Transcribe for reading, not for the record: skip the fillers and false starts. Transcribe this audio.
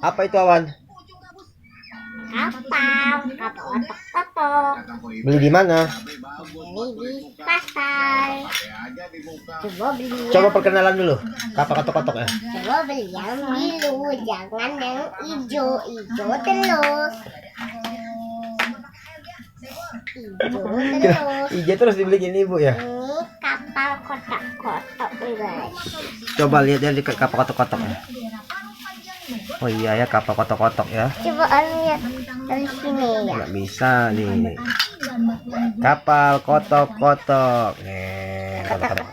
Apa itu Awan? Kapal otok-otok. Beli di mana? Beli di pasar. Coba perkenalan dulu. Kapal kotok-kotok ya. Coba beli yang biru, jangan yang hijau. Hijau terus. Hijau terus dibeliin ibu ya. Ini kapal kotak-kotak guys. Coba lihat ya di kapal kotok-kotok ya. Oh iya ya, kapal kotok-kotok ya. Coba lihat dari sini ya. Nggak bisa nih. Kapal kotok-kotok. Nih, kotok-kotok.